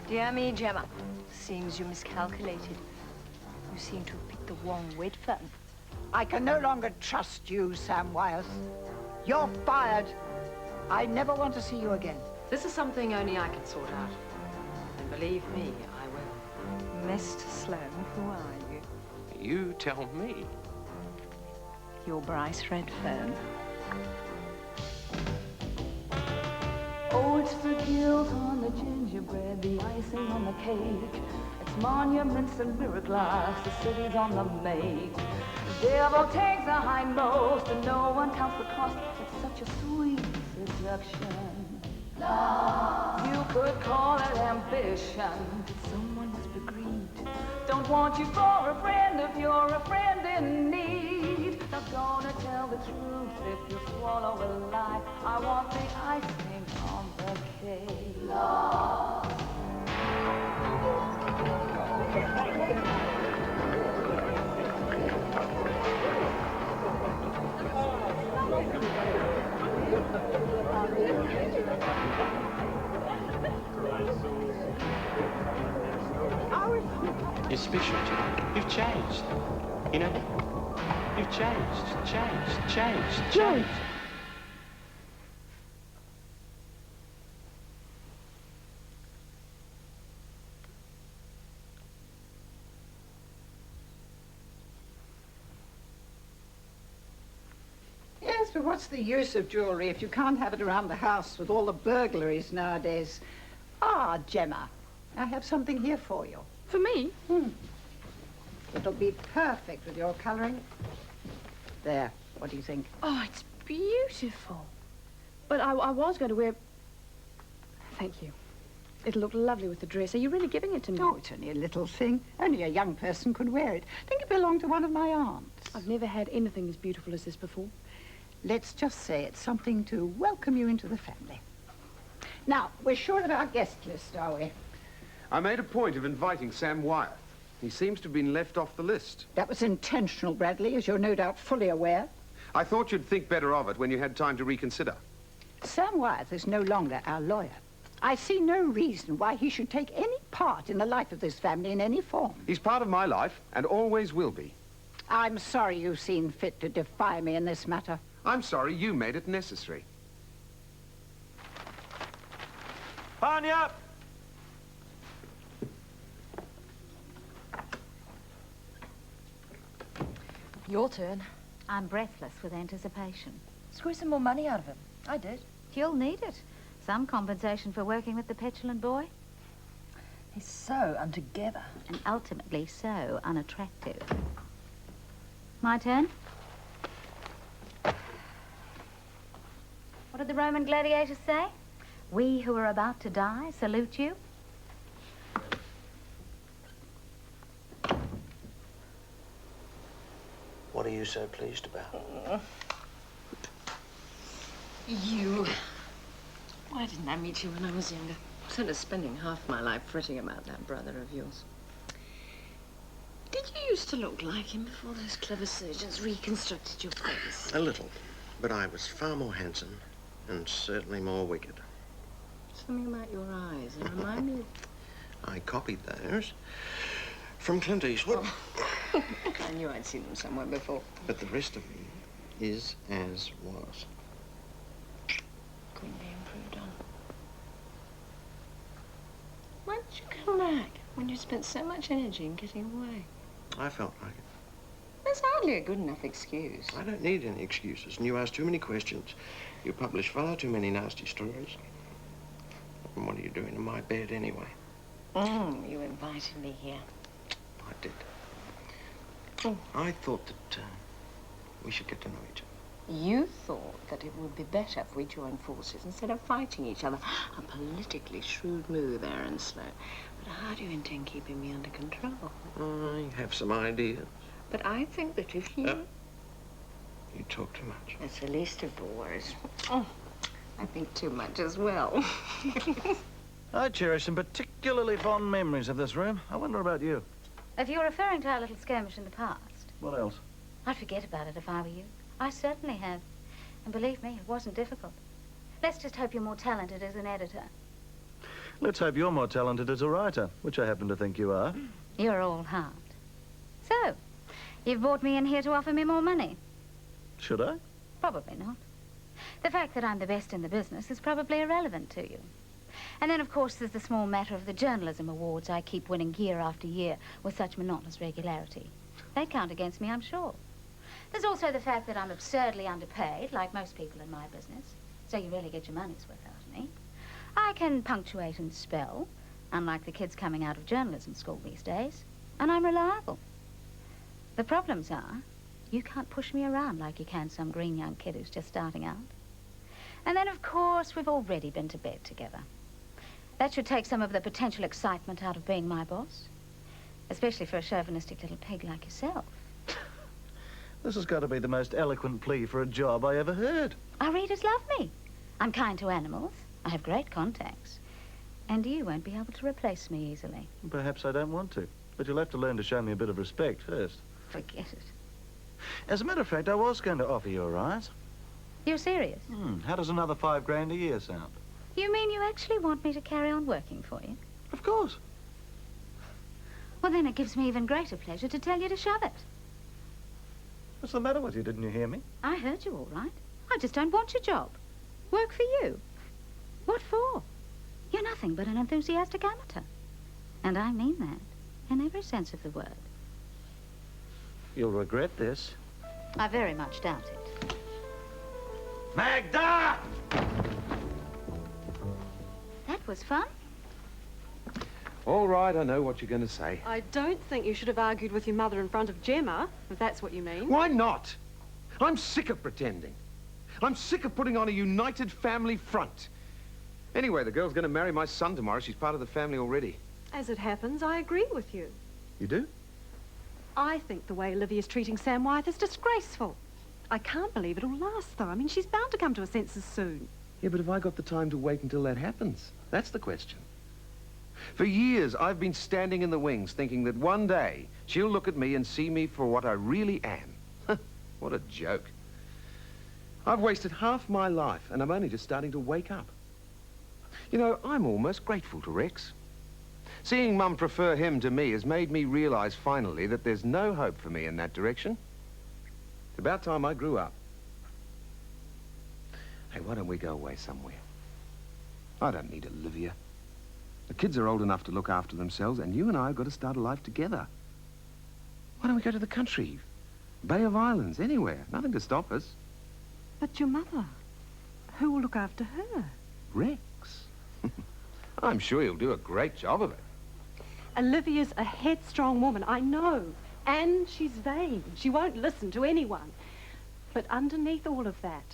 Dear me, Gemma. Seems you miscalculated. You seem to have picked the wrong wit firm. I can no longer trust you, Sam Wyeth. You're fired. I never want to see you again. This is something only I can sort out. And believe me, I will. Mr. Sloane, who are you? You tell me. You're Bryce Redfern. Oh, it's the guilt on the gingerbread, the icing on the cake. It's monuments and mirror glass, the city's on the make. The devil takes the hindmost and no one counts the cost. It's such a sweet seduction. Love. You could call it ambition. Someone must be grieved. Don't want you for a friend if you're a friend in need. Not gonna tell the truth if you swallow a lie. I want the icing on the cake. Love. You're special, Jim. You've changed. You know? You've changed. Yes, but what's the use of jewellery if you can't have it around the house with all the burglaries nowadays? Ah, Gemma, I have something here for you. For me? It'll be perfect with your colouring. There, what do you think? Oh, it's beautiful. But I was going to wear... Thank you. It'll look lovely with the dress. Are you really giving it to me? Oh, it's only a little thing. Only a young person could wear it. I think it belonged to one of my aunts. I've never had anything as beautiful as this before. Let's just say it's something to welcome you into the family. Now, we're sure of our guest list, are we? I made a point of inviting Sam Wyeth. He seems to have been left off the list. That was intentional, Bradley, as you're no doubt fully aware. I thought you'd think better of it when you had time to reconsider. Sam Wyeth is no longer our lawyer. I see no reason why he should take any part in the life of this family in any form. He's part of my life and always will be. I'm sorry you've seen fit to defy me in this matter. I'm sorry you made it necessary. Panya! Your turn. I'm breathless with anticipation. Squeeze some more money out of him. I did. You'll need it. Some compensation for working with the petulant boy. He's so untogether. And ultimately so unattractive. My turn? What did the Roman gladiators say? We who are about to die salute you. What are you so pleased about? You. Why didn't I meet you when I was younger? Instead of spending half my life fretting about that brother of yours. Did you used to look like him before those clever surgeons reconstructed your face? A little, but I was far more handsome and certainly more wicked. Something about your eyes. They remind me of... I copied those from Clint Eastwood. Oh. I knew I'd seen them somewhere before. But the rest of me is as was. Couldn't be improved on. Why did you come back when you spent so much energy in getting away? I felt like it. That's hardly a good enough excuse. I don't need any excuses, and you ask too many questions. You publish far too many nasty stories. And what are you doing in my bed anyway? You invited me here. I did. I thought that we should get to know each other. You thought that it would be better if we joined forces instead of fighting each other. A politically shrewd move, Aaron Sloane. But how do you intend keeping me under control? I have some ideas. But I think that if you... You talk too much. That's the least of the worries. I think too much as well. I cherish some particularly fond memories of this room. I wonder about you. If you're referring to our little skirmish in the past, What else? I'd forget about it if I were you. I certainly have. And believe me, it wasn't difficult. Let's just hope you're more talented as an editor. Let's hope you're more talented as a writer, which I happen to think you are. You're all heart. So, you've brought me in here to offer me more money. Should I? Probably not. The fact that I'm the best in the business is probably irrelevant to you. And then, of course, there's the small matter of the journalism awards I keep winning year after year with such monotonous regularity. They count against me, I'm sure. There's also the fact that I'm absurdly underpaid, like most people in my business, so you really get your money's worth out of me. I can punctuate and spell, unlike the kids coming out of journalism school these days, and I'm reliable. The problems are, you can't push me around like you can some green young kid who's just starting out. And then, of course, we've already been to bed together. That should take some of the potential excitement out of being my boss, especially for a chauvinistic little pig like yourself. This has got to be the most eloquent plea for a job I ever heard. Our readers love me. I'm kind to animals. I have great contacts. And you won't be able to replace me easily. Perhaps I don't want to, but you'll have to learn to show me a bit of respect first. Forget it. As a matter of fact, I was going to offer you a rise. You're serious? How does another $5 grand a year sound? You mean you actually want me to carry on working for you? Of course. Well, then it gives me even greater pleasure to tell you to shove it. What's the matter with you? Didn't you hear me? I heard you all right. I just don't want your job. Work for you. What for? You're nothing but an enthusiastic amateur. And I mean that in every sense of the word. You'll regret this. I very much doubt it. Magda! That was fun. All right, I know what you're going to say. I don't think you should have argued with your mother in front of Gemma, if that's what you mean. Why not? I'm sick of pretending. I'm sick of putting on a united family front. Anyway, the girl's going to marry my son tomorrow. She's part of the family already. As it happens, I agree with you. You do? I think the way Olivia's treating Sam Wyeth is disgraceful. I can't believe it'll last, though. I mean, she's bound to come to her senses soon. Yeah, but have I got the time to wait until that happens? That's the question. For years, I've been standing in the wings thinking that one day she'll look at me and see me for what I really am. What a joke. I've wasted half my life, and I'm only just starting to wake up. You know, I'm almost grateful to Rex. Seeing Mum prefer him to me has made me realize finally that there's no hope for me in that direction. It's about time I grew up. Hey, why don't we go away somewhere? I don't need Olivia. The kids are old enough to look after themselves, and you and I have got to start a life together. Why don't we go to the country? Bay of Islands, anywhere. Nothing to stop us. But your mother, who will look after her? Rex. I'm sure he'll do a great job of it. Olivia's a headstrong woman, I know. And she's vain. She won't listen to anyone. But underneath all of that,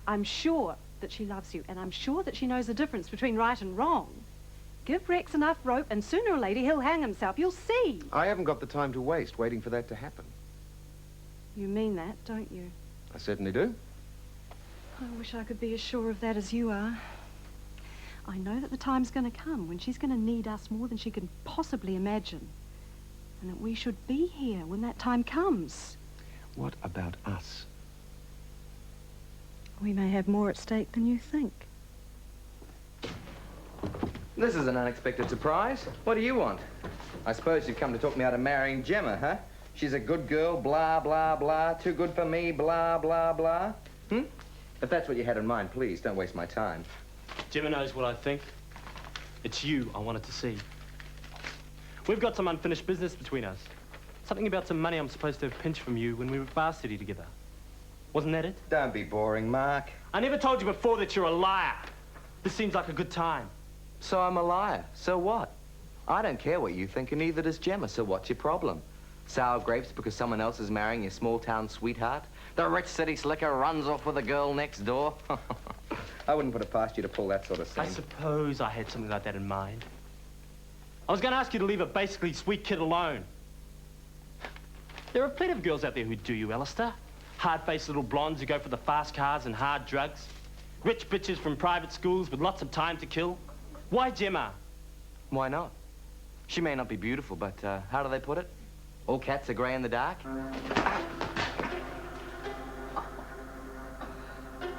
I'm sure that she loves you, and I'm sure that she knows the difference between right and wrong. Give Rex enough rope, and sooner or later he'll hang himself. You'll see. I haven't got the time to waste waiting for that to happen. You mean that, don't you? I certainly do. I wish I could be as sure of that as you are. I know that the time's going to come when she's going to need us more than she can possibly imagine. And that we should be here when that time comes. What about us? We may have more at stake than you think. This is an unexpected surprise. What do you want? I suppose you've come to talk me out of marrying Gemma, huh? She's a good girl, blah, blah, blah. Too good for me, blah, blah, blah. If that's what you had in mind, please don't waste my time. Gemma knows what I think. It's you I wanted to see. We've got some unfinished business between us. Something about some money I'm supposed to have pinched from you when we were varsity together. Wasn't that it? Don't be boring, Mark. I never told you before that you're a liar. This seems like a good time. So I'm a liar. So what? I don't care what you think, and neither does Gemma, so what's your problem? Sour grapes because someone else is marrying your small-town sweetheart? The rich city slicker runs off with the girl next door? I wouldn't put it past you to pull that sort of scene. I suppose I had something like that in mind. I was going to ask you to leave a basically sweet kid alone. There are plenty of girls out there who do you, Alistair. Hard-faced little blondes who go for the fast cars and hard drugs. Rich bitches from private schools with lots of time to kill. Why Gemma? Why not? She may not be beautiful, but how do they put it? All cats are grey in the dark?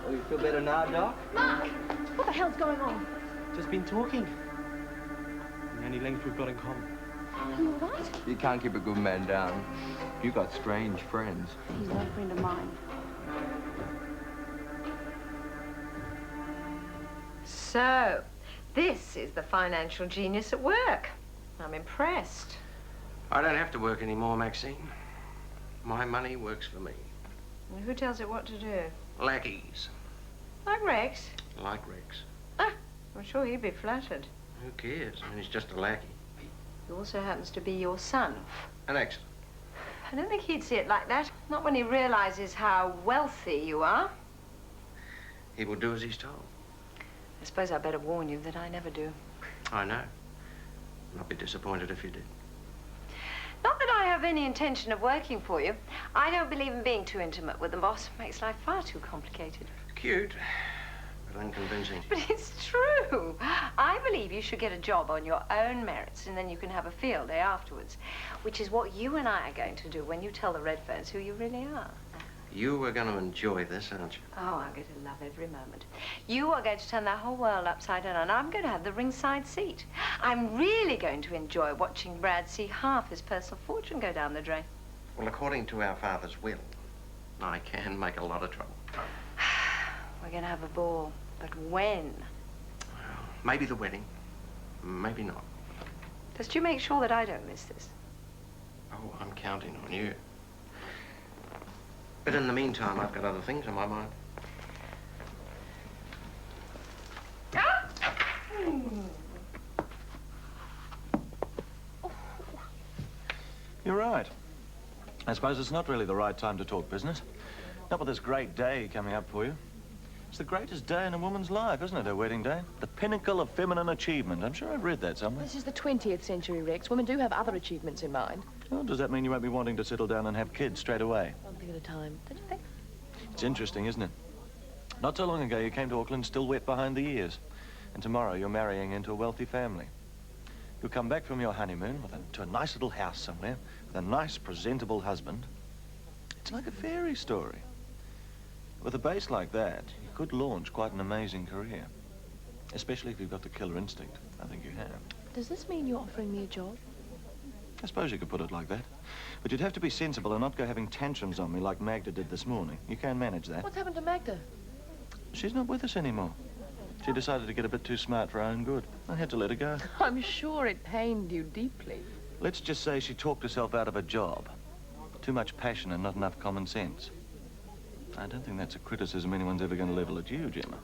Oh, you feel better now, Doc? Mark! What the hell's going on? Just been talking. any length we've got in common. Are you all right? You can't keep a good man down. You've got strange friends. He's no friend of mine. So, this is the financial genius at work. I'm impressed. I don't have to work anymore, Maxine. My money works for me. And who tells it what to do? Lackeys. Like Rex? Like Rex. Ah, I'm sure he'd be flattered. Who cares? I mean, he's just a lackey. He also happens to be your son. An accident. I don't think he'd see it like that. Not when he realizes how wealthy you are. He will do as he's told. I suppose I'd better warn you that I never do. I know. I'd be disappointed if you did. Not that I have any intention of working for you. I don't believe in being too intimate with the boss. Makes life far too complicated. Cute, but unconvincing. But it's true. I believe you should get a job on your own merits, and then you can have a field day afterwards, which is what you and I are going to do when you tell the Redferns who you really are. You are going to enjoy this, aren't you? Oh, I'm going to love every moment. You are going to turn that whole world upside down, and I'm going to have the ringside seat. I'm really going to enjoy watching Brad see half his personal fortune go down the drain. Well, according to our father's will, I can make a lot of trouble. We're going to have a ball, but when? Well, maybe the wedding, maybe not. Just you make sure that I don't miss this. Oh, I'm counting on you. But in the meantime, I've got other things on my mind. You're right. I suppose it's not really the right time to talk business. Not with this great day coming up for you. It's the greatest day in a woman's life, isn't it, her wedding day? The pinnacle of feminine achievement. I'm sure I've read that somewhere. This is the 20th century, Rex. Women do have other achievements in mind. Well, does that mean you won't be wanting to settle down and have kids straight away? One thing at a time. Don't you think? It's interesting, isn't it? Not so long ago, you came to Auckland still wet behind the ears. And tomorrow, you're marrying into a wealthy family. You'll come back from your honeymoon to a nice little house somewhere with a nice, presentable husband. It's like a fairy story. With a base like that, you could launch quite an amazing career. Especially if you've got the killer instinct. I think you have. Does this mean you're offering me a job? I suppose you could put it like that. But you'd have to be sensible and not go having tantrums on me like Magda did this morning. You can manage that. What's happened to Magda? She's not with us anymore. She decided to get a bit too smart for her own good. I had to let her go. I'm sure it pained you deeply. Let's just say she talked herself out of a job. Too much passion and not enough common sense. I don't think that's a criticism anyone's ever going to level at you, Gemma.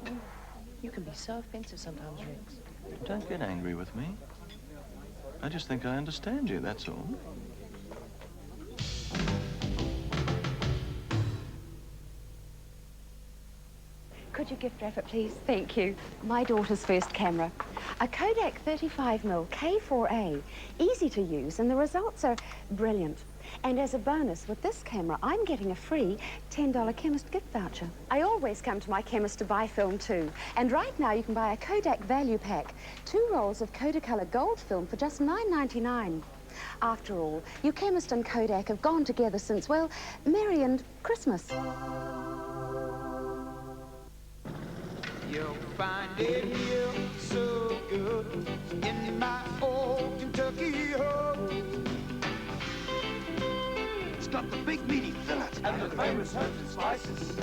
You can be so offensive sometimes, Rex. Don't get angry with me. I just think I understand you, that's all. Could you gift wrap it, please? Thank you. My daughter's first camera. A Kodak 35mm K4A. Easy to use, and the results are brilliant. And as a bonus, with this camera, I'm getting a free $10 chemist gift voucher. I always come to my chemist to buy film, too. And right now, you can buy a Kodak value pack. 2 rolls of Kodacolor gold film for just $9.99. After all, your chemist and Kodak have gone together since, well, Merry and Christmas. You'll find it here so good in my old Kentucky home. It's got the big meaty fillet and the famous herbs and spices.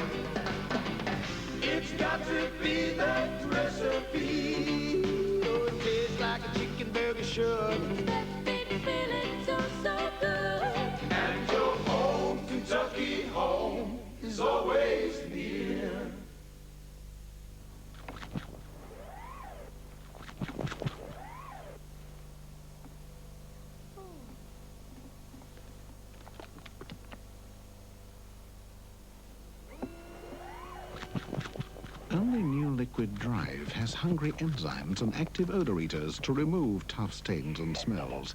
It's got to be that recipe. Oh, it tastes like a chicken burger should. That big fillet's so good. And your old Kentucky home is always near. Only new liquid drive has hungry enzymes and active odorators to remove tough stains and smells,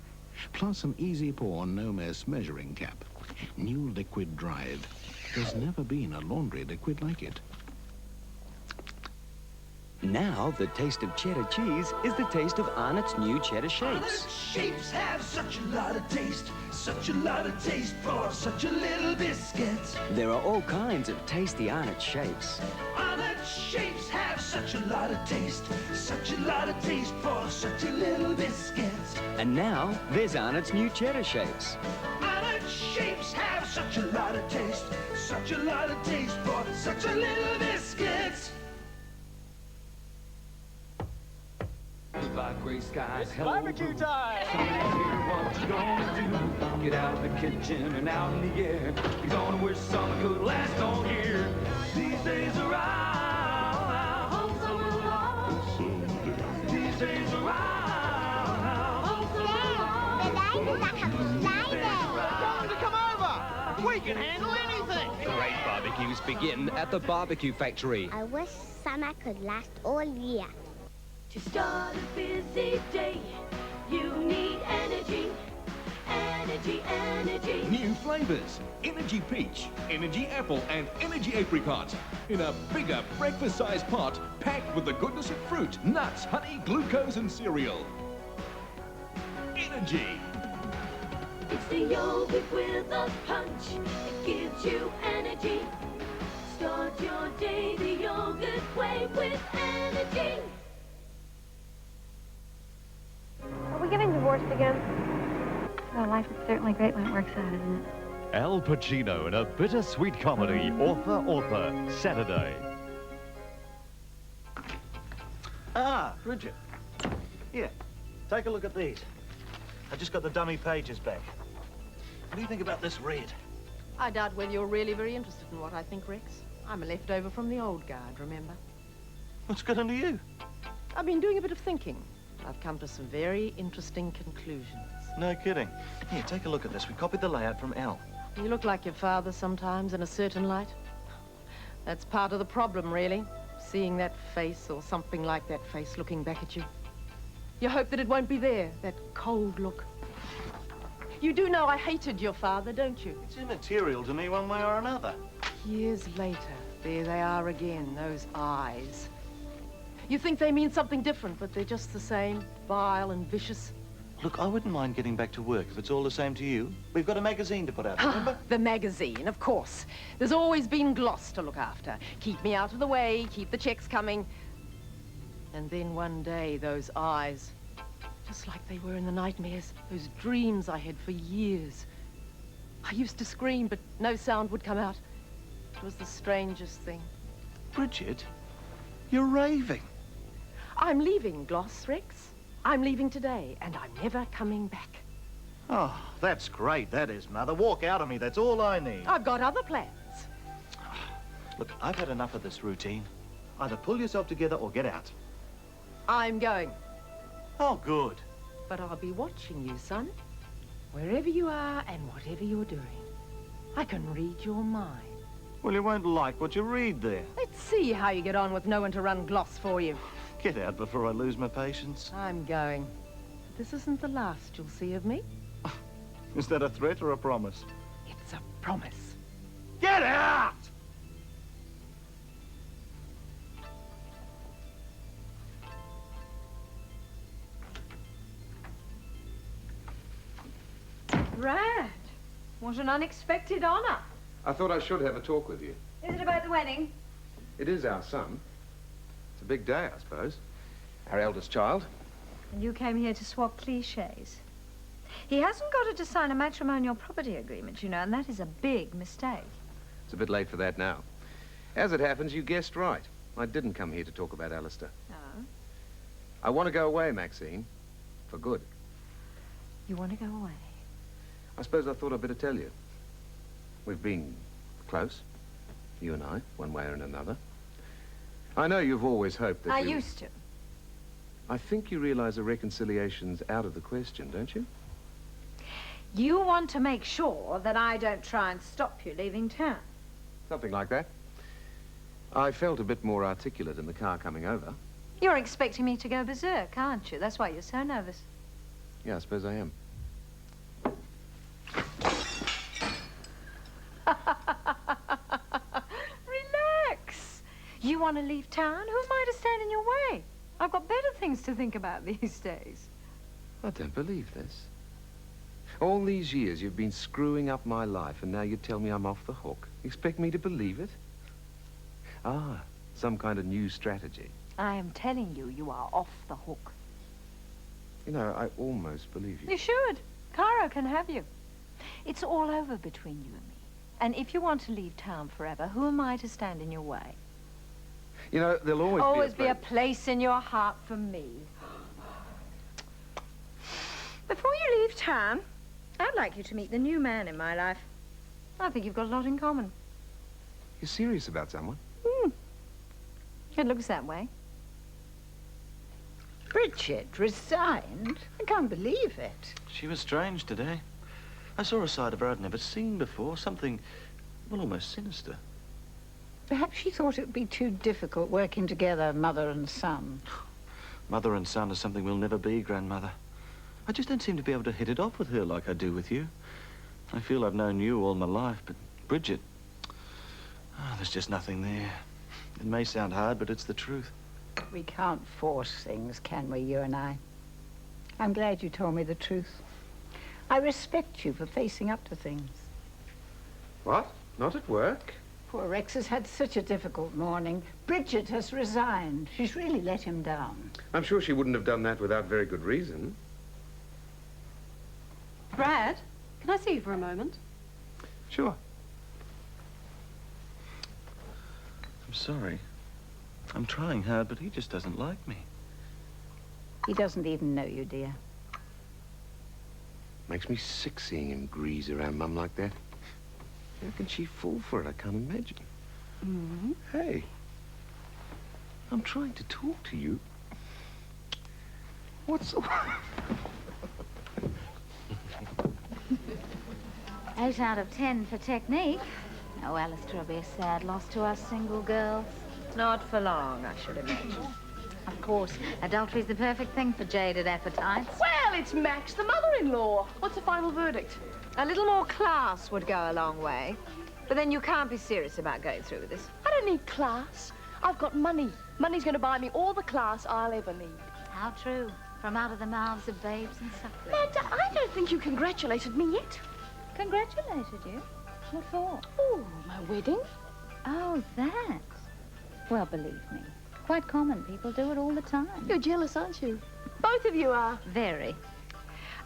plus an easy pour no mess measuring cap. New liquid drive. There's never been a laundry liquid like it. Now, the taste of cheddar cheese is the taste of Arnott's new cheddar shapes. Arnott's shapes have such a lot of taste, such a lot of taste for such a little biscuit. There are all kinds of tasty Arnott shapes. Arnott's shapes have such a lot of taste, such a lot of taste for such a little biscuit. And now, there's Arnott's new cheddar shapes. Arnott's shapes have such a lot of taste, such a lot of taste for such a little biscuit. By gray skies, It's barbecue time! What you gonna do? Get out of the kitchen and out in the air. You're gonna wish summer could last all year. These days are out, home summer long. These days are out, Time to come over! We can handle anything! Great barbecues begin at the barbecue factory. I wish summer could last all year. To start a busy day, you need energy. Energy, energy. New flavors. Energy peach, energy apple, and energy apricot. In a bigger breakfast-sized pot, packed with the goodness of fruit, nuts, honey, glucose, and cereal. Energy. It's the yogurt with a punch. It gives you energy. Start your day the yogurt way with energy. Are we getting divorced again? Well, life is certainly great when it works out, isn't it? Al Pacino in a bittersweet comedy, Author, Saturday. Ah, Bridget. Here, take a look at these. I just got the dummy pages back. What do you think about this red? I doubt whether you're really very interested in what I think, Rex. I'm a leftover from the old guard, remember? What's got into you? I've been doing a bit of thinking. I've come to some very interesting conclusions. No kidding. Here, take a look at this. We copied the layout from Al. You look like your father sometimes in a certain light. That's part of the problem, really. Seeing that face or something like that face looking back at you. You hope that it won't be there, that cold look. You do know I hated your father, don't you? It's immaterial to me one way or another. Years later, there they are again, those eyes. You think they mean something different, but they're just the same, vile and vicious. Look, I wouldn't mind getting back to work if it's all the same to you. We've got a magazine to put out, remember? The magazine, of course. There's always been Gloss to look after. Keep me out of the way, keep the checks coming. And then one day, those eyes, just like they were in the nightmares, those dreams I had for years. I used to scream, but no sound would come out. It was the strangest thing. Bridget, you're raving. I'm leaving, Gloss, Rex. I'm leaving today, and I'm never coming back. Oh, that's great, that is, Mother. Walk out of me, that's all I need. I've got other plans. Look, I've had enough of this routine. Either pull yourself together or get out. I'm going. Oh, good. But I'll be watching you, son. Wherever you are and whatever you're doing. I can read your mind. Well, you won't like what you read there. Let's see how you get on with no one to run Gloss for you. Get out before I lose my patience. I'm going. This isn't the last you'll see of me. Is that a threat or a promise? It's a promise. Get out! Brad, what an unexpected honor. I thought I should have a talk with you. Is it about the wedding? It is our son. It's a big day, I suppose. Our eldest child. And you came here to swap cliches. He hasn't got her to sign a matrimonial property agreement, you know, and that is a big mistake. It's a bit late for that now. As it happens, you guessed right. I didn't come here to talk about Alistair. No. I want to go away, Maxine. For good. You want to go away? I suppose I thought I'd better tell you. We've been close, you and I, one way or another. I know you've always hoped that I used to. I think you realize a reconciliation's out of the question, don't you? You want to make sure that I don't try and stop you leaving town. Something like that. I felt a bit more articulate in the car coming over. You're expecting me to go berserk, aren't you? That's why you're so nervous. Yeah, I suppose I am. Relax. You you want to leave town, who am I to stand in your way? I've got better things to think about these days. I don't believe this. All these years you've been screwing up my life, and now you tell me I'm off the hook. You expect me to believe it? Ah, some kind of new strategy. I am telling you, you are off the hook. You know, I almost believe you. You should. Cairo can have you. It's all over between you and me. And if you want to leave town forever, who am I to stand in your way? You know, there'll always be a place in your heart for me. Before you leave town, I'd like you to meet the new man in my life. I think you've got a lot in common. You're serious about someone? It looks that way. Bridget resigned? I can't believe it. She was strange today. I saw a side of her I'd never seen before. Something, well, almost sinister. Perhaps she thought it would be too difficult working together, mother and son. Mother and son is something we'll never be, Grandmother. I just don't seem to be able to hit it off with her like I do with you. I feel I've known you all my life, but Bridget, there's just nothing there. It may sound hard, but it's the truth. We can't force things, can we, you and I? I'm glad you told me the truth. I respect you for facing up to things. What? Not at work? Poor Rex has had such a difficult morning. Bridget has resigned. She's really let him down. I'm sure she wouldn't have done that without very good reason. Brad, can I see you for a moment? Sure. I'm sorry. I'm trying hard, but he just doesn't like me. He doesn't even know you, dear. Makes me sick seeing him grease around Mum like that. How can she fall for it? I can't imagine. Mm-hmm. Hey, I'm trying to talk to you. What's the... 8 out of 10 for technique. Oh, Alistair will be a sad loss to us single girls. Not for long, I should imagine. Of course, adultery's the perfect thing for jaded appetites. Well, it's Max, the mother-in-law. What's the final verdict? A little more class would go a long way. But then you can't be serious about going through with this. I don't need class. I've got money. Money's going to buy me all the class I'll ever need. How true. From out of the mouths of babes and sucklings. Magda, I don't think you congratulated me yet. Congratulated you? What for? Oh, my wedding. Oh, that. Well, believe me, quite common. People do it all the time. You're jealous, aren't you? Both of you are. Very.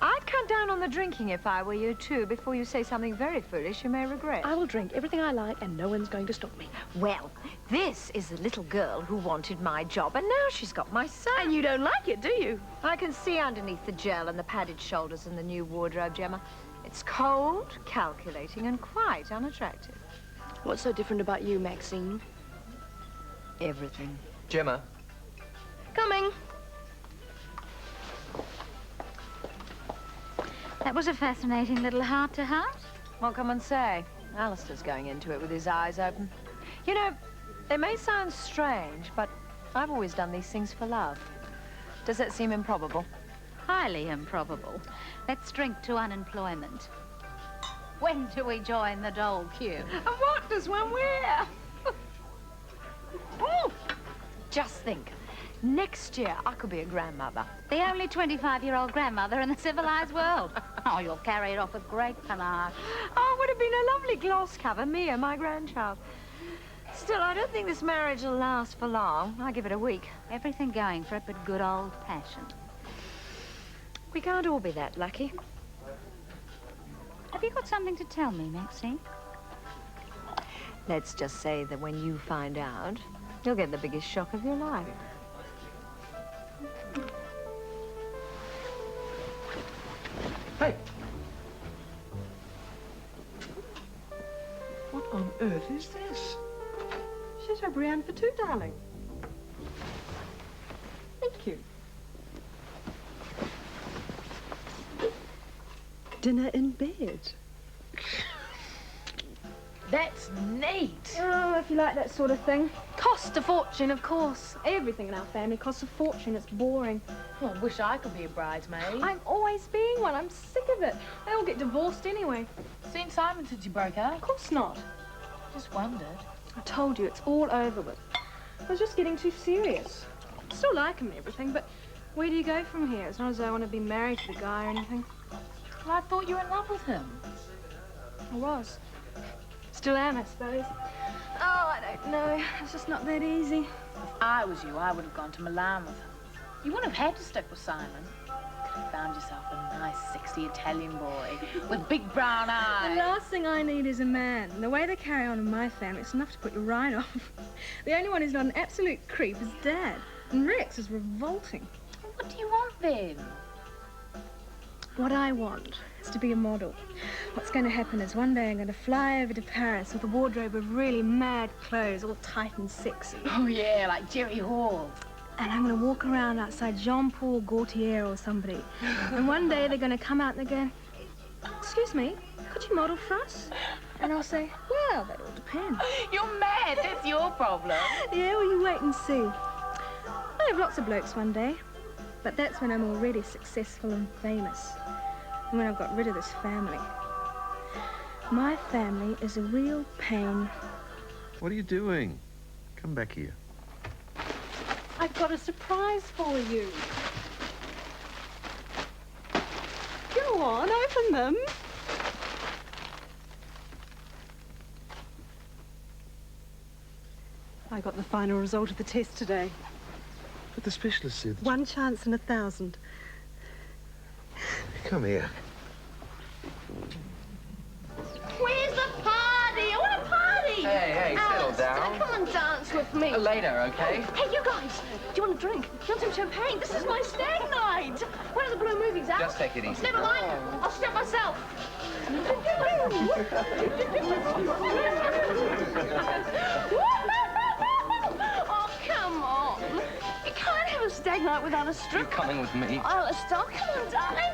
I'd cut down on the drinking if I were you, too, before you say something very foolish you may regret. I will drink everything I like, and no one's going to stop me. Well, this is the little girl who wanted my job, and now she's got my son. And you don't like it, do you? I can see underneath the gel and the padded shoulders and the new wardrobe, Gemma. It's cold, calculating, and quite unattractive. What's so different about you, Maxine? Everything. Gemma. Coming. That was a fascinating little heart-to-heart. What can one say? Alistair's going into it with his eyes open. You know, it may sound strange, but I've always done these things for love. Does that seem improbable? Highly improbable. Let's drink to unemployment. When do we join the dole queue? And what does one wear? Oh, just think. Next year, I could be a grandmother. The only 25-year-old grandmother in the civilized world. Oh, you'll carry it off with great panache. Oh, it would have been a lovely gloss cover, me and my grandchild. Still, I don't think this marriage will last for long. I give it a week. Everything going for it but good old passion. We can't all be that lucky. Have you got something to tell me, Maxine? Let's just say that when you find out, you'll get the biggest shock of your life. Hey! What on earth is this? Chateau Briand for 2, darling. Thank you. Dinner in bed. That's neat. Oh, if you like that sort of thing. Cost a fortune, of course. Everything in our family costs a fortune. It's boring. Well, I wish I could be a bridesmaid. I'm always being one. I'm sick of it. They all get divorced anyway. Seen Simon since you broke up? Of course not. Just wondered. I told you, it's all over with. I was just getting too serious. I still like him and everything, but where do you go from here? It's not as though I want to be married to the guy or anything. Well, I thought you were in love with him. I was. Still am, I suppose. Oh, I don't know. It's just not that easy. If I was you, I would have gone to Milan with him. You wouldn't have had to stick with Simon. Could have found yourself a nice, sexy Italian boy with big brown eyes. The last thing I need is a man. And the way they carry on in my family, it's enough to put you right off. The only one who's not an absolute creep is Dad. And Rex is revolting. What do you want, then? What I want is to be a model. What's going to happen is one day I'm going to fly over to Paris with a wardrobe of really mad clothes, all tight and sexy. Oh, yeah, like Jerry Hall. And I'm going to walk around outside Jean-Paul Gaultier or somebody. And one day they're going to come out and they're going, excuse me, could you model for us? And I'll say, well, that all depends. You're mad. That's your problem. Yeah, well, you wait and see. I'll have lots of blokes one day. But that's when I'm already successful and famous. And when I've got rid of this family. My family is a real pain. What are you doing? Come back here. I've got a surprise for you. Go on, open them. I got the final result of the test today. But the specialist said... One chance in 1,000. Come here. Where's the party? I want a party! Hey, settle down. Come and dance with me. Later, okay? Hey, you guys, do you want a drink? Do you want some champagne? This is my stag night. When are the blue movies out? Just take it easy. Never mind. I'll step myself. Oh, come on. You can't have a stag night without a You strip. coming with me? Alistair, come on, darling.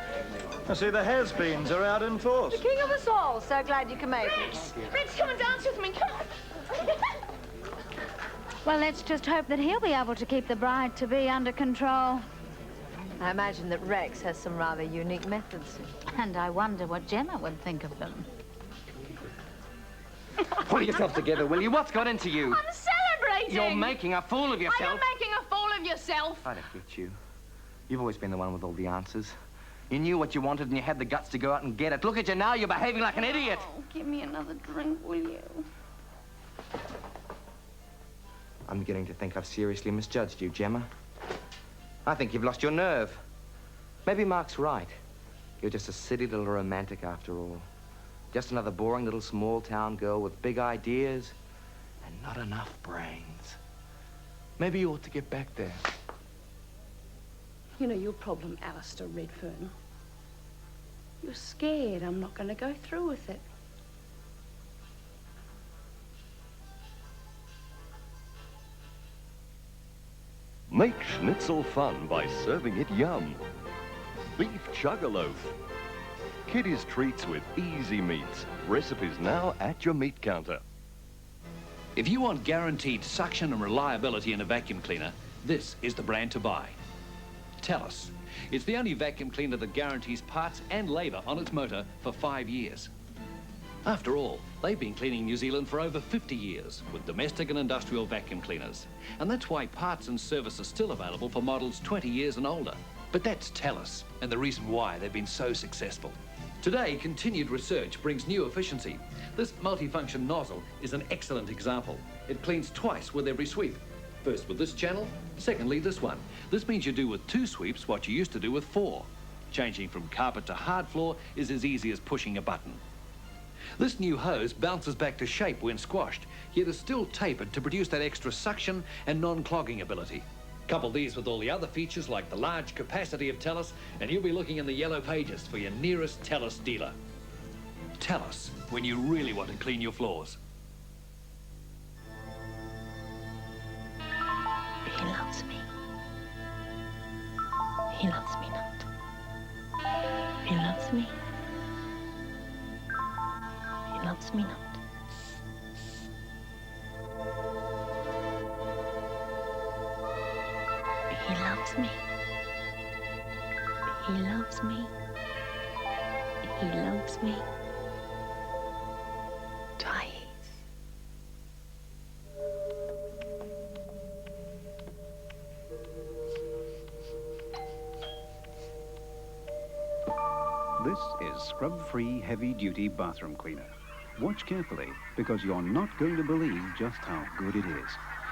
I see the has-beens are out in force. The king of us all. So glad you can make it. Rex, come and dance with me. Come on. Well, let's just hope that he'll be able to keep the bride-to-be under control. I imagine that Rex has some rather unique methods. And I wonder what Gemma would think of them. Pull yourself together, will you? What's got into you? I'm celebrating. You're making a fool of yourself. Are you making a fool of yourself? I don't get you. You've always been the one with all the answers. You knew what you wanted and you had the guts to go out and get it. Look at you now, you're behaving like an idiot. Oh, give me another drink, will you? I'm beginning to think I've seriously misjudged you, Gemma. I think you've lost your nerve. Maybe Mark's right. You're just a silly little romantic after all. Just another boring little small-town girl with big ideas and not enough brains. Maybe you ought to get back there. You know your problem, Alistair Redfern. You're scared I'm not going to go through with it. Make schnitzel fun by serving it yum. Beef chugaloaf. Kiddies treats with easy meats. Recipes now at your meat counter. If you want guaranteed suction and reliability in a vacuum cleaner, this is the brand to buy. Tellus. It's the only vacuum cleaner that guarantees parts and labour on its motor for 5 years. After all, they've been cleaning New Zealand for over 50 years with domestic and industrial vacuum cleaners. And that's why parts and service are still available for models 20 years and older. But that's Tellus, and the reason why they've been so successful. Today, continued research brings new efficiency. This multifunction nozzle is an excellent example. It cleans twice with every sweep. First with this channel, secondly this one. This means you do with 2 sweeps what you used to do with 4. Changing from carpet to hard floor is as easy as pushing a button. This new hose bounces back to shape when squashed, yet is still tapered to produce that extra suction and non-clogging ability. Couple these with all the other features like the large capacity of Tellus, and you'll be looking in the yellow pages for your nearest Tellus dealer. Tellus, when you really want to clean your floors. He loves me. He loves me not. He loves me. He loves me not. He loves me. He loves me. He loves me. Twice. This is scrub-free, heavy-duty bathroom cleaner. Watch carefully, because you're not going to believe just how good it is.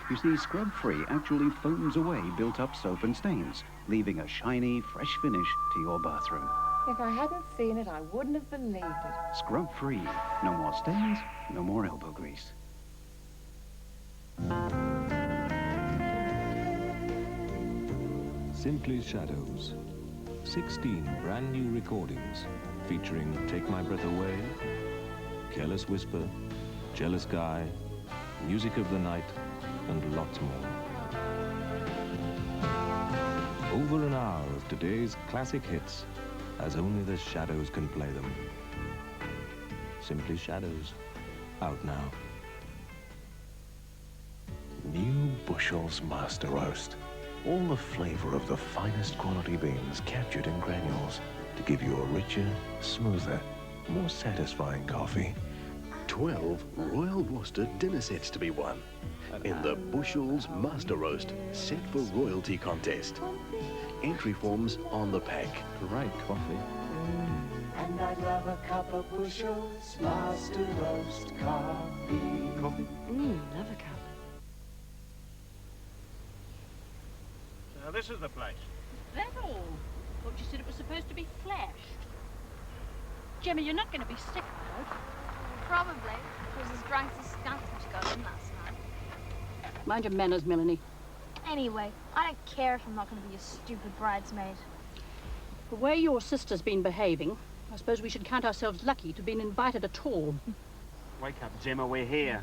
You see, scrub-free actually foams away built-up soap and stains, leaving a shiny, fresh finish to your bathroom. If I hadn't seen it, I wouldn't have believed it. Scrub-free. No more stains, no more elbow grease. Simply Shadows. 16 brand new recordings featuring Take My Breath Away, Careless Whisper, Jealous Guy, Music of the Night, and lots more. Over an hour of today's classic hits, as only the Shadows can play them. Simply Shadows, out now. New Bushels Master Roast. All the flavor of the finest quality beans captured in granules to give you a richer, smoother, more satisfying coffee. 12 Royal Worcester dinner sets to be won in the Bushels Master Roast Set for Royalty contest. Entry forms on the pack. Great coffee. And I'd love a cup of Bushels Master Roast coffee. Coffee? Love a cup. Now, this is the place. That all? Thought you said it was supposed to be flashed. Gemma, you're not going to be sick, though. Probably. She was as drunk as a skunk when she got in last night. Mind your manners, Melanie. Anyway, I don't care if I'm not going to be a stupid bridesmaid. The way your sister's been behaving, I suppose we should count ourselves lucky to have been invited at all. Wake up, Gemma, we're here.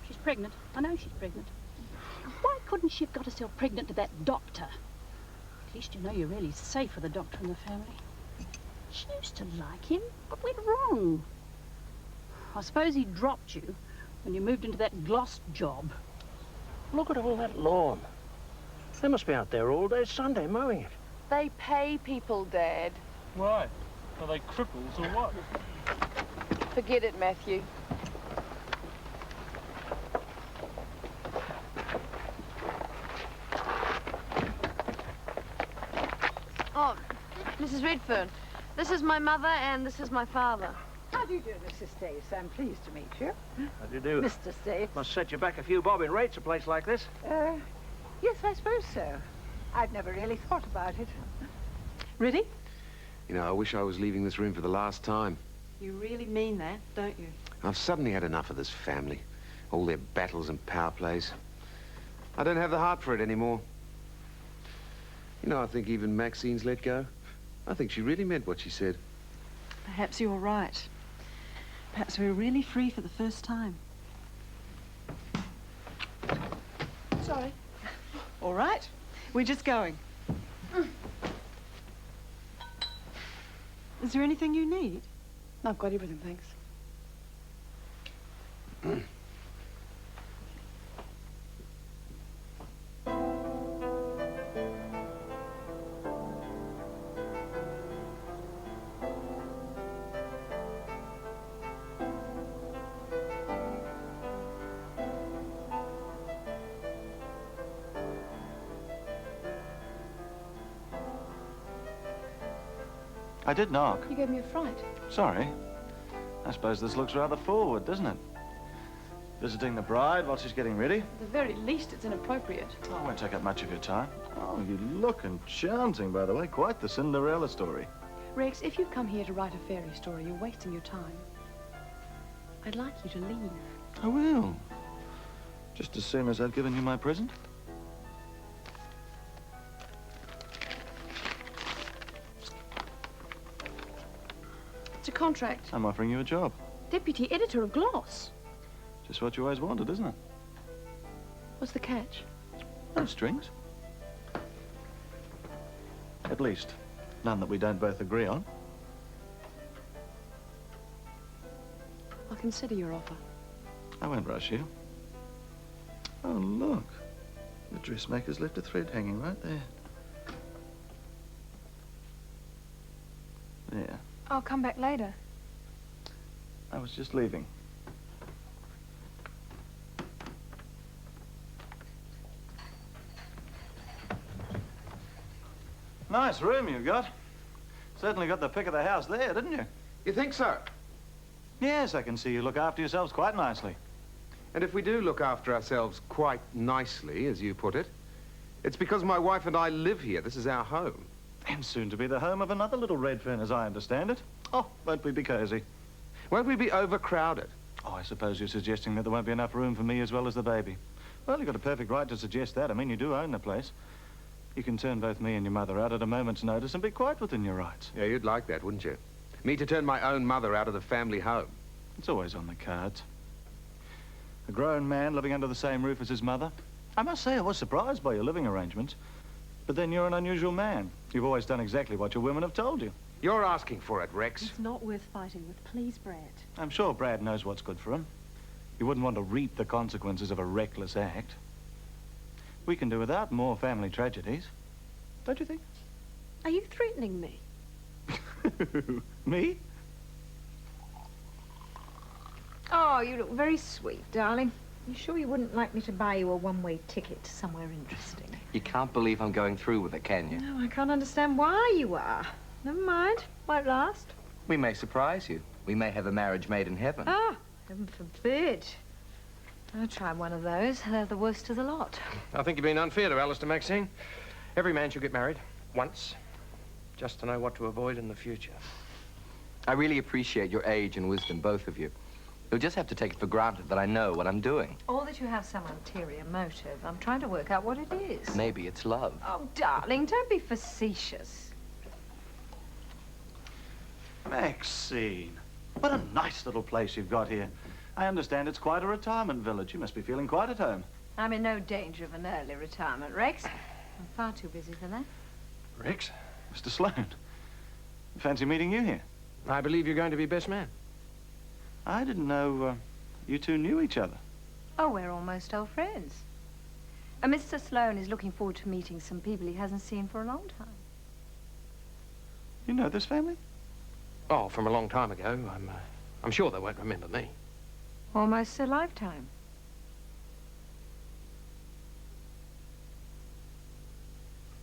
She's pregnant. I know she's pregnant. Why couldn't she have got herself pregnant to that doctor? At least you know you're really safe with a doctor in the family. She used to like him. What went wrong? I suppose he dropped you when you moved into that gloss job. Look at all that lawn. They must be out there all day Sunday mowing it. They pay people, Dad. Why? Are they cripples or what? Forget it, Matthew. Oh, Mrs. Redfern, this is my mother and this is my father. How do you do, Mrs. Stace? I'm pleased to meet you. How do you do? Mr. Stace. Must set you back a few bob in rates, a place like this. Yes, I suppose so. I've never really thought about it. Really? You know, I wish I was leaving this room for the last time. You really mean that, don't you? I've suddenly had enough of this family. All their battles and power plays. I don't have the heart for it anymore. You know, I think even Maxine's let go. I think she really meant what she said. Perhaps you're right. Perhaps we're really free for the first time. Sorry. All right. We're just going. Is there anything you need? I've got everything, thanks. I did knock. You gave me a fright. Sorry. I suppose this looks rather forward, doesn't it? Visiting the bride while she's getting ready? At the very least, it's inappropriate. Oh, I won't take up much of your time. Oh, you look enchanting, by the way. Quite the Cinderella story. Rex, if you've come here to write a fairy story, you're wasting your time. I'd like you to leave. I will. Just as soon as I've given you my present. It's a contract. I'm offering you a job. Deputy editor of Gloss. Just what you always wanted, isn't it? What's the catch? No strings. At least, none that we don't both agree on. I'll consider your offer. I won't rush you. Oh, look. The dressmaker's left a thread hanging right there. There. I'll come back later. I was just leaving. Nice room you've got. Certainly got the pick of the house there, didn't you? You think so? Yes, I can see you look after yourselves quite nicely. And if we do look after ourselves quite nicely, as you put it, it's because my wife and I live here. This is our home. And soon to be the home of another little Redfern, as I understand it. Oh, won't we be cosy? Won't we be overcrowded? Oh, I suppose you're suggesting that there won't be enough room for me as well as the baby. Well, you've got a perfect right to suggest that. I mean, you do own the place. You can turn both me and your mother out at a moment's notice and be quite within your rights. Yeah, you'd like that, wouldn't you? Me to turn my own mother out of the family home. It's always on the cards. A grown man living under the same roof as his mother. I must say I was surprised by your living arrangements. But then you're an unusual man. You've always done exactly what your women have told you. You're asking for it, Rex. It's not worth fighting with. Please, Brad. I'm sure Brad knows what's good for him. He wouldn't want to reap the consequences of a reckless act. We can do without more family tragedies. Don't you think? Are you threatening me? Me? Oh, you look very sweet, darling. You sure you wouldn't like me to buy you a one-way ticket to somewhere interesting? You can't believe I'm going through with it, can you? No, I can't understand why you are. Never mind. Won't last. We may surprise you. We may have a marriage made in heaven. Ah, heaven forbid. I'll try one of those. They're the worst of the lot. I think you're being unfair to Alistair, Maxine. Every man should get married once, just to know what to avoid in the future. I really appreciate your age and wisdom, both of you. You'll just have to take it for granted that I know what I'm doing. Or that you have some ulterior motive. I'm trying to work out what it is. Maybe it's love. Oh, darling, don't be facetious. Maxine, what a nice little place you've got here. I understand it's quite a retirement village. You must be feeling quite at home. I'm in no danger of an early retirement, Rex. I'm far too busy for that. Rex, Mr. Sloane, fancy meeting you here. I believe you're going to be best man. I didn't know you two knew each other. Oh, we're almost old friends. Mr. Sloane is looking forward to meeting some people he hasn't seen for a long time. You know this family? Oh, from a long time ago. I'm sure they won't remember me. Almost a lifetime.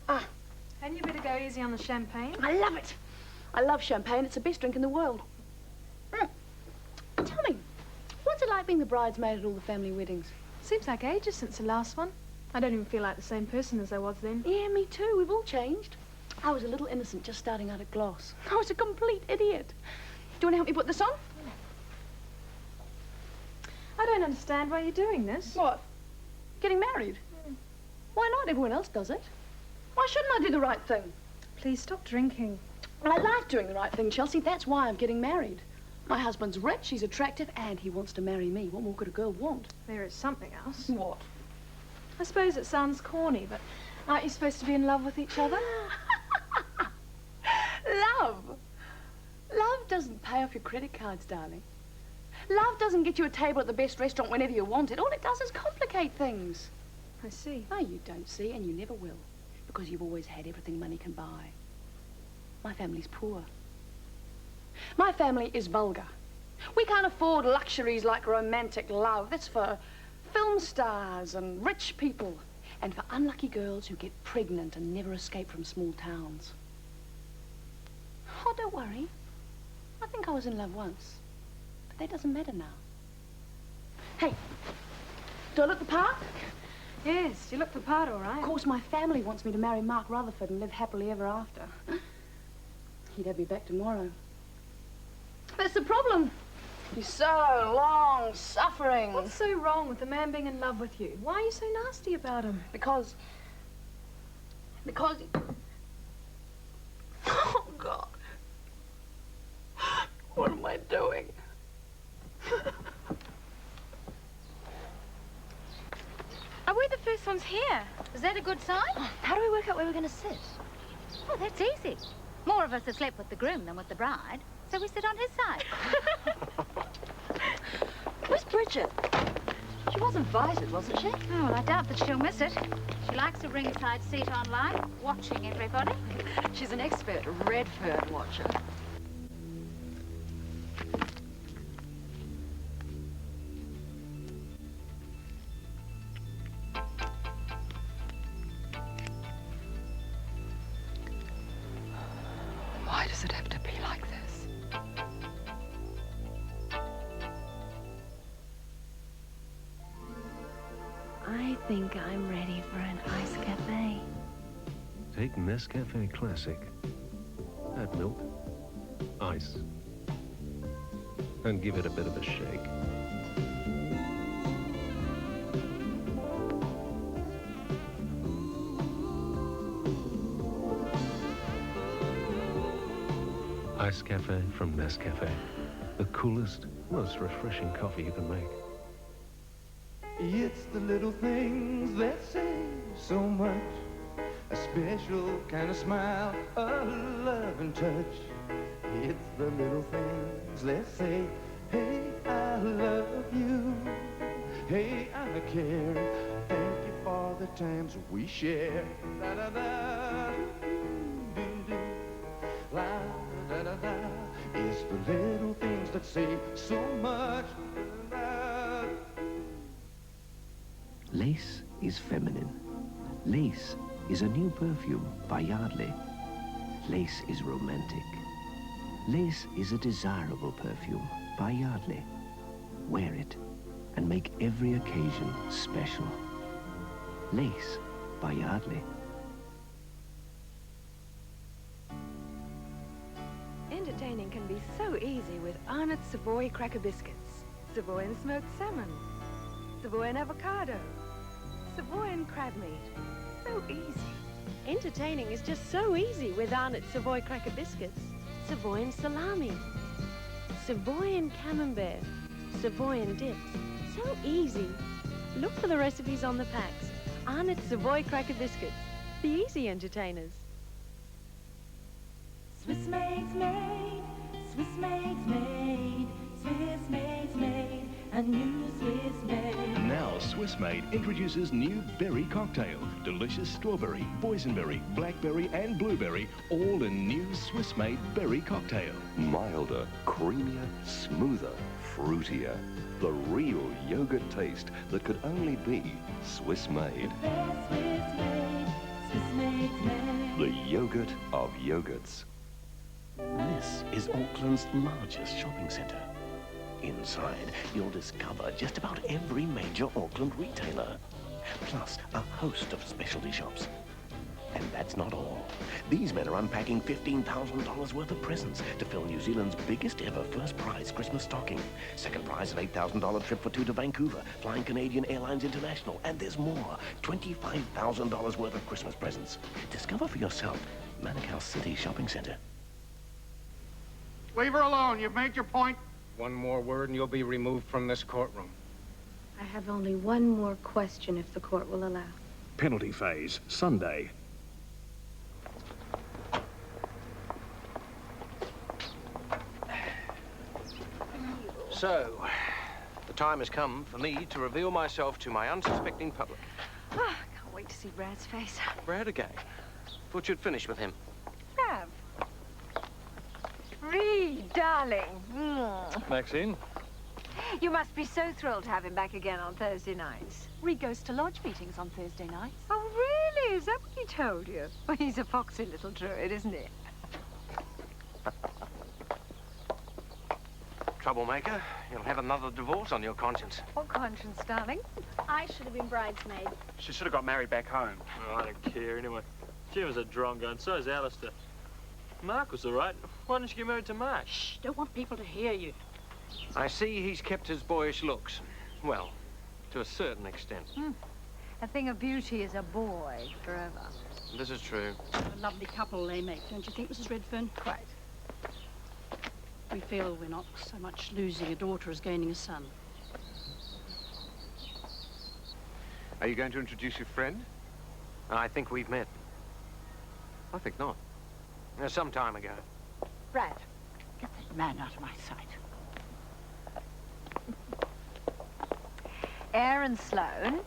Ah, hadn't you better go easy on the champagne? I love it. I love champagne. It's the best drink in the world. Tell me, what's it like being the bridesmaid at all the family weddings? Seems like ages since the last one. I don't even feel like the same person as I was then. Yeah, me too. We've all changed. I was a little innocent just starting out at Gloss. I was a complete idiot. Do you want to help me put this on? I don't understand why you're doing this. What? Getting married? Why not? Everyone else does it. Why shouldn't I do the right thing? Please stop drinking. I like doing the right thing, Chelsea. That's why I'm getting married. My husband's rich, he's attractive, and he wants to marry me. What more could a girl want? There is something else. What? I suppose it sounds corny, but aren't you supposed to be in love with each other? Love? Love doesn't pay off your credit cards, darling. Love doesn't get you a table at the best restaurant whenever you want it. All it does is complicate things. I see. No, you don't see, and you never will, because you've always had everything money can buy. My family's poor. My family is vulgar. We can't afford luxuries like romantic love. That's for film stars and rich people, and for unlucky girls who get pregnant and never escape from small towns. Oh, don't worry. I think I was in love once, but that doesn't matter now. Hey, do I look the part? Yes, you look the part, all right. Of course, my family wants me to marry Mark Rutherford and live happily ever after. He'd have me back tomorrow. That's the problem. He's so long suffering. What's so wrong with the man being in love with you? Why are you so nasty about him? Because... Oh, God. What am I doing? Are we the first ones here? Is that a good sign? How do we work out where we're going to sit? Oh, that's easy. More of us have slept with the groom than with the bride, so we sit on his side. Where's Bridget? She was invited, wasn't she? Oh, well, I doubt that she'll miss it. She likes a ringside seat online, watching everybody. She's an expert Redfern watcher. Why does it think I'm ready for an ice cafe. Take Nescafe Classic. Add milk, ice, and give it a bit of a shake. Ice Cafe from Nescafe. The coolest, most refreshing coffee you can make. It's the little things that say so much. A special kind of smile, a love and touch. It's the little things that say, hey, I love you. Hey, I care. Thank you for the times we share. Da da da, do do, la da da da. It's the little things that say so much. Da, da. Lace is feminine. Lace is a new perfume by Yardley. Lace is romantic. Lace is a desirable perfume by Yardley. Wear it and make every occasion special. Lace by Yardley. Entertaining can be so easy with Arnott's Savoy Cracker Biscuits. Savoy and smoked salmon. Savoy and avocado. Savoy and crab meat. So easy. Entertaining is just so easy with Arnott's Savoy Cracker Biscuits. Savoy and salami. Savoy and camembert. Savoy and dips. So easy. Look for the recipes on the packs. Arnott's Savoy Cracker Biscuits. The easy entertainers. Swiss maids made, Swiss maids made, Swiss maids made, a new Swiss made. Now Swiss Made introduces new berry cocktail. Delicious strawberry, boysenberry, blackberry and blueberry, all in new Swiss Made berry cocktail. Milder, creamier, smoother, fruitier. The real yogurt taste that could only be Swiss Made. Swiss made, Swiss maids made. The yogurt of yogurts. This is Auckland's largest shopping centre. Inside, you'll discover just about every major Auckland retailer, plus a host of specialty shops. And that's not all. These men are unpacking $15,000 worth of presents to fill New Zealand's biggest ever first prize Christmas stocking. Second prize, an $8,000 trip for two to Vancouver, flying Canadian Airlines International. And there's more, $25,000 worth of Christmas presents. Discover for yourself Manukau City Shopping Centre. Leave her alone. You've made your point. One more word and you'll be removed from this courtroom. I have only one more question, if the court will allow. Penalty phase, Sunday. So, the time has come for me to reveal myself to my unsuspecting public. Ah, can't wait to see Brad's face. Brad again. Thought you'd finish with him. Brad. Reed, darling. Maxine? You must be so thrilled to have him back again on Thursday nights. Reed goes to lodge meetings on Thursday nights. Oh, really? Is that what he told you? Well, he's a foxy little druid, isn't he? Troublemaker, you'll have another divorce on your conscience. What conscience, darling? I should have been bridesmaid. She should have got married back home. Oh, I don't care anyway. She was a drongo, and so is Alistair. Mark was all right. Why didn't you get married to Mark? Shh, don't want people to hear you. I see he's kept his boyish looks. Well, to a certain extent. A thing of beauty is a boy forever. This is true. A lovely couple they make, don't you think, Mrs. Redfern? Quite. We feel we're not so much losing a daughter as gaining a son. Are you going to introduce your friend? I think we've met. I think not. Some time ago. Brad, get that man out of my sight. Aaron Sloane.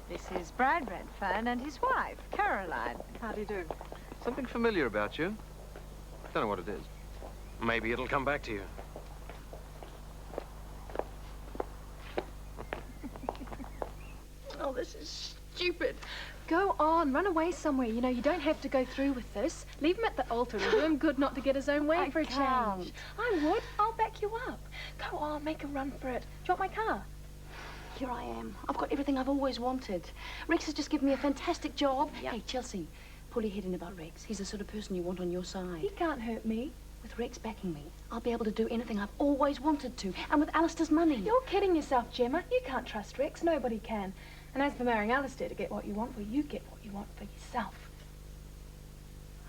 This is Brad Redfern and his wife, Caroline. How do you do? Something familiar about you. Don't know what it is. Maybe it'll come back to you. Oh, this is stupid. Go on, run away somewhere. You know, you don't have to go through with this. Leave him at the altar and do him good not to get his own way for a change. I would. I'll back you up. Go on, make a run for it. Do you want my car? Here I am. I've got everything I've always wanted. Rex has just given me a fantastic job. Yep. Hey, Chelsea, pull your head in about Rex. He's the sort of person you want on your side. He can't hurt me. With Rex backing me, I'll be able to do anything I've always wanted to. And with Alistair's money. You're kidding yourself, Gemma. You can't trust Rex. Nobody can. And as for marrying Alistair to get what you want, well, you get what you want for yourself.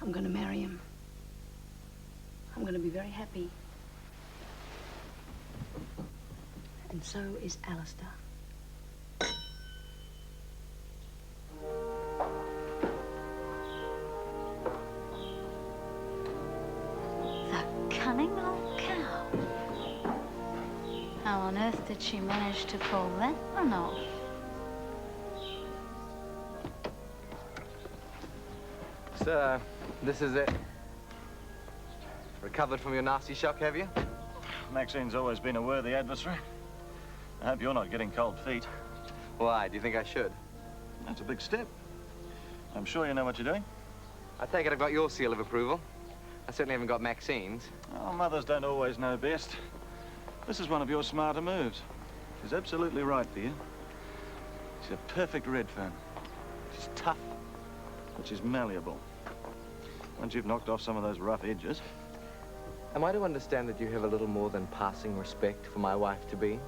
I'm going to marry him. I'm going to be very happy. And so is Alistair. Cunning old cow. How on earth did she manage to pull that one off? So, this is it. Recovered from your nasty shock, have you? Maxine's always been a worthy adversary. I hope you're not getting cold feet. Why? Do you think I should? That's a big step. I'm sure you know what you're doing. I take it I've got your seal of approval. I certainly haven't got Maxine's. Oh, mothers don't always know best. This is one of your smarter moves. She's absolutely right for you. She's a perfect Redfern. She's tough, but she's malleable. Once you've knocked off some of those rough edges. Am I to understand that you have a little more than passing respect for my wife-to-be?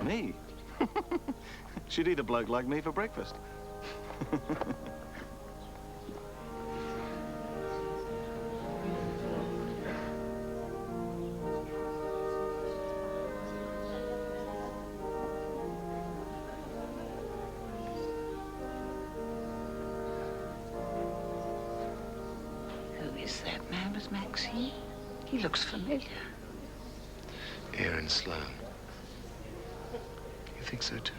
Me? She'd eat a bloke like me for breakfast. Is that man with Maxine? He looks familiar. Aaron Sloan. You think so, too?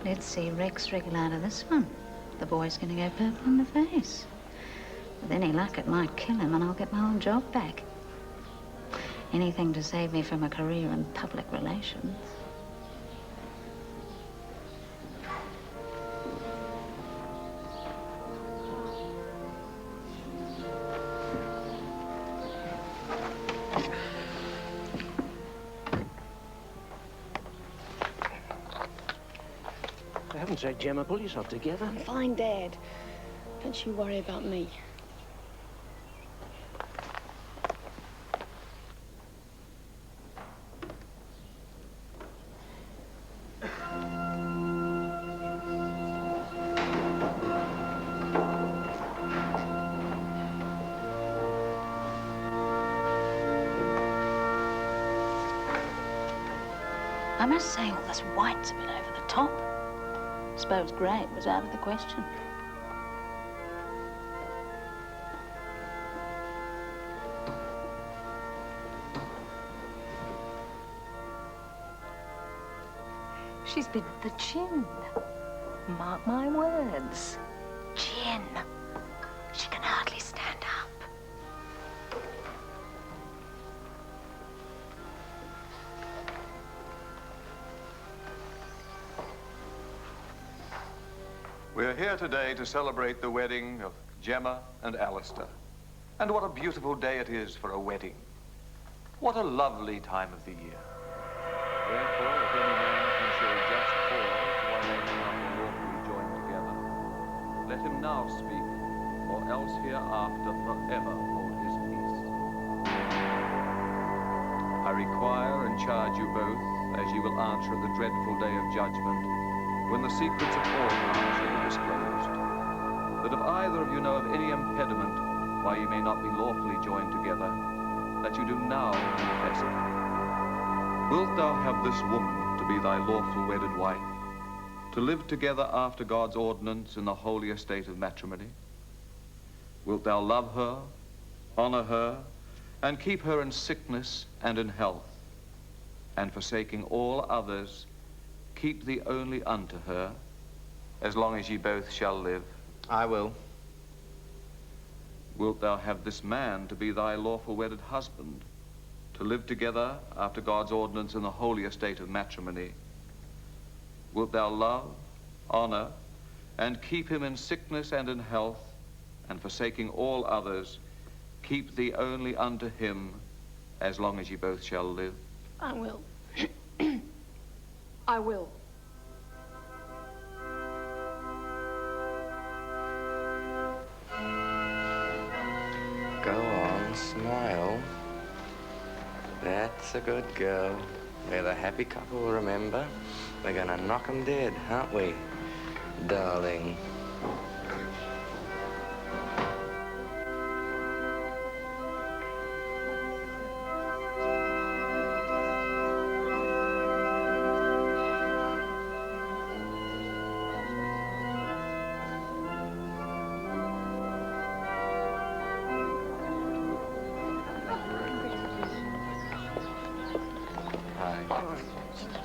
Let's see Rex wriggle out of this one. The boy's going to go purple in the face. With any luck, it might kill him and I'll get my old job back. Anything to save me from a career in public relations. For heaven's sake, Gemma, pull yourself together. I'm fine, Dad. Don't you worry about me. I must say, all this white's a bit over the top. Suppose grey was out of the question. She's been at the chin. Mark my words. Chin. She can hardly stand up. We're here today to celebrate the wedding of Gemma and Alistair. And what a beautiful day it is for a wedding. What a lovely time of the year. Therefore, if any man can show just cause why they may not be lawfully joined together, let him now speak, or else hereafter forever hold his peace. I require and charge you both, as you will answer at the dreadful day of judgment, when the secrets of all men shall be disclosed, that if either of you know of any impediment why you may not be lawfully joined together, that you do now confess it. Wilt thou have this woman to be thy lawful wedded wife, to live together after God's ordinance in the holy estate of matrimony? Wilt thou love her, honor her, and keep her in sickness and in health, and forsaking all others, keep thee only unto her, as long as ye both shall live? I will. Wilt thou have this man to be thy lawful wedded husband, to live together after God's ordinance in the holy estate of matrimony? Wilt thou love, honor, and keep him in sickness and in health, and forsaking all others, keep thee only unto him, as long as you both shall live? I will. I will. Go on, smile. That's a good girl. We're the happy couple, remember? We're gonna knock 'em dead, aren't we, darling?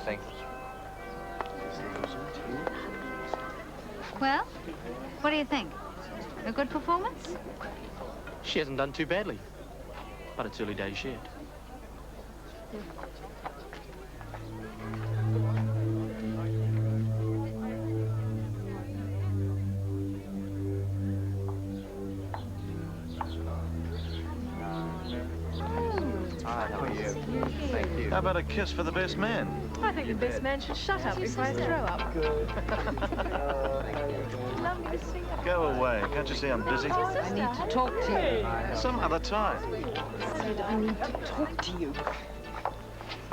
Thank you. Well, what do you think? A good performance? She hasn't done too badly, but it's early days yet. Hi, how are you? Thank you. How about a kiss for the best man? I think the best man should shut up before I throw up. Lovely to see you. Go away. Can't you see I'm busy? I need to talk to you. Some other time. I said I need to talk to you.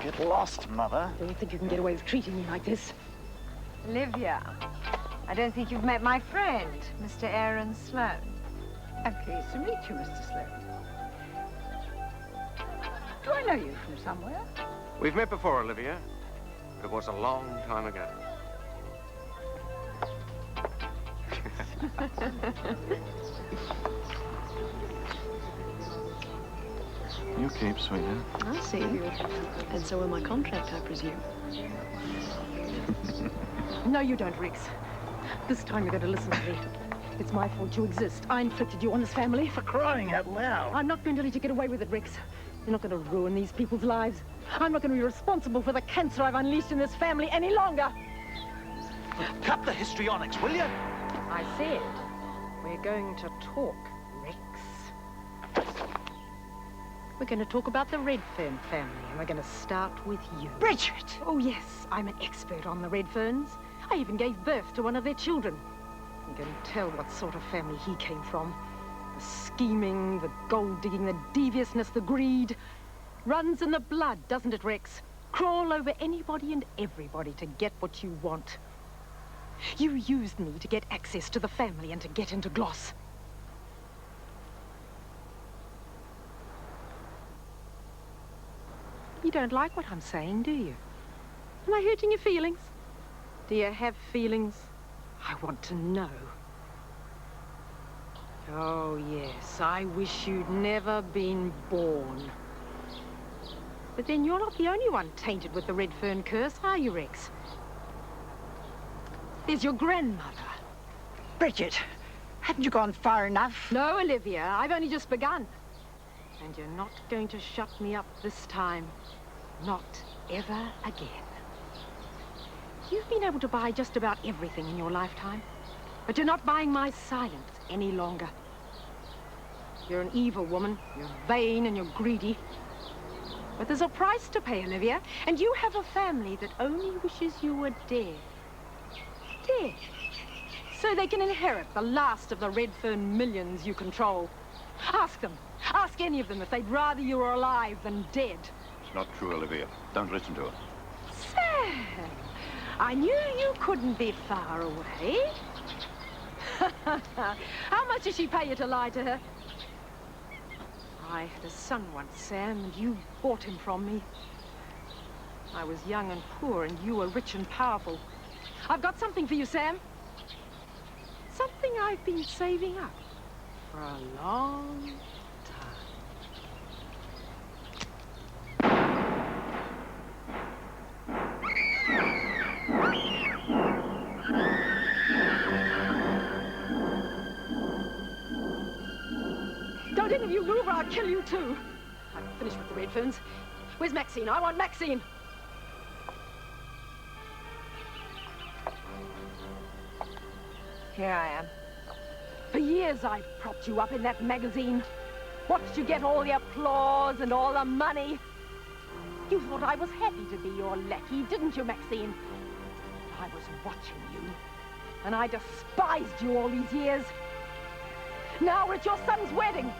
Get lost, Mother. Don't you think you can get away with treating me like this? Olivia, I don't think you've met my friend, Mr. Aaron Sloane. I'm pleased to meet you, Mr. Sloane. Do I know you from somewhere? We've met before, Olivia. But it was a long time ago. You keep, sweetheart. I see. And so will my contract, I presume. No, you don't, Rex. This time you're going to listen to me. It's my fault you exist. I inflicted you on this family. For crying out loud. I'm not going to let you get away with it, Rex. You're not going to ruin these people's lives. I'm not going to be responsible for the cancer I've unleashed in this family any longer. Cut the histrionics, will you? I said, we're going to talk, Rex. We're going to talk about the Redfern family, and we're going to start with you. Bridget! Oh, yes, I'm an expert on the Redferns. I even gave birth to one of their children. You can tell what sort of family he came from. The scheming, the gold-digging, the deviousness, the greed. Runs in the blood, doesn't it, Rex? Crawl over anybody and everybody to get what you want. You used me to get access to the family and to get into Gloss. You don't like what I'm saying, do you? Am I hurting your feelings? Do you have feelings? I want to know. Oh, yes, I wish you'd never been born. But then you're not the only one tainted with the Redfern curse, are you, Rex? There's your grandmother. Bridget, haven't you gone far enough? No, Olivia, I've only just begun. And you're not going to shut me up this time. Not ever again. You've been able to buy just about everything in your lifetime, but you're not buying my silence any longer. You're an evil woman, you're vain and you're greedy. But there's a price to pay, Olivia, and you have a family that only wishes you were dead. Dead. So they can inherit the last of the Redfern millions you control. Ask them. Ask any of them if they'd rather you were alive than dead. It's not true, Olivia. Don't listen to her. Sam, I knew you couldn't be far away. How much does she pay you to lie to her? I had a son once, Sam, and you bought him from me. I was young and poor, and you were rich and powerful. I've got something for you, Sam. Something I've been saving up for a long time. Don't any of you move or I'll kill you too. I'm finished with the Redferns. Where's Maxine? I want Maxine. Here I am. For years I've propped you up in that magazine. What did you get all the applause and all the money? You thought I was happy to be your lackey, didn't you, Maxine? I was watching you, and I despised you all these years. Now we're at your son's wedding.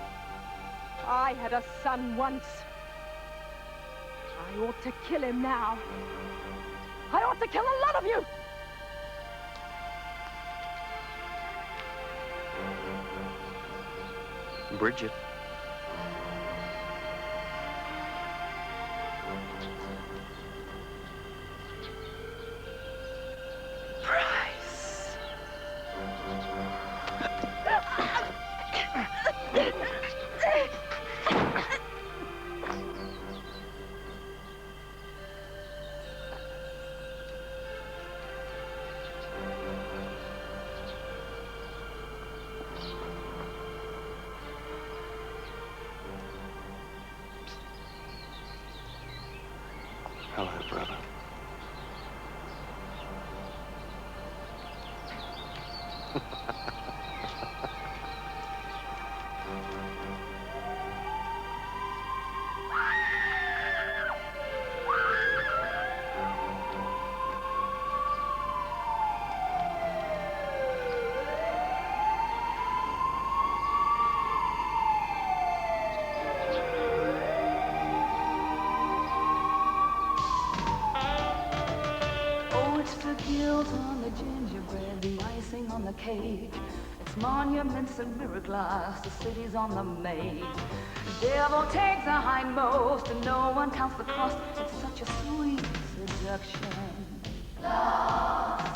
I had a son once. I ought to kill him now. I ought to kill a lot of you. Bridget. Bryce. Hello, brother. Oh, it's the guilt on the gingerbread, the icing on the cake. It's monuments and mirror glass, the city's on the main. The devil takes the hindmost and no one counts the cost. It's such a sweet seduction. Love.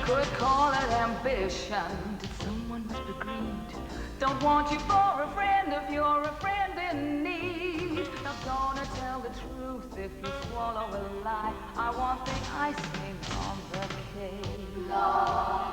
Could call it ambition. Did someone whisper greed? Don't want you for a friend if you're a friend in need. Not gonna tell the truth if you swallow a lie. I want the icing on the cake. Love.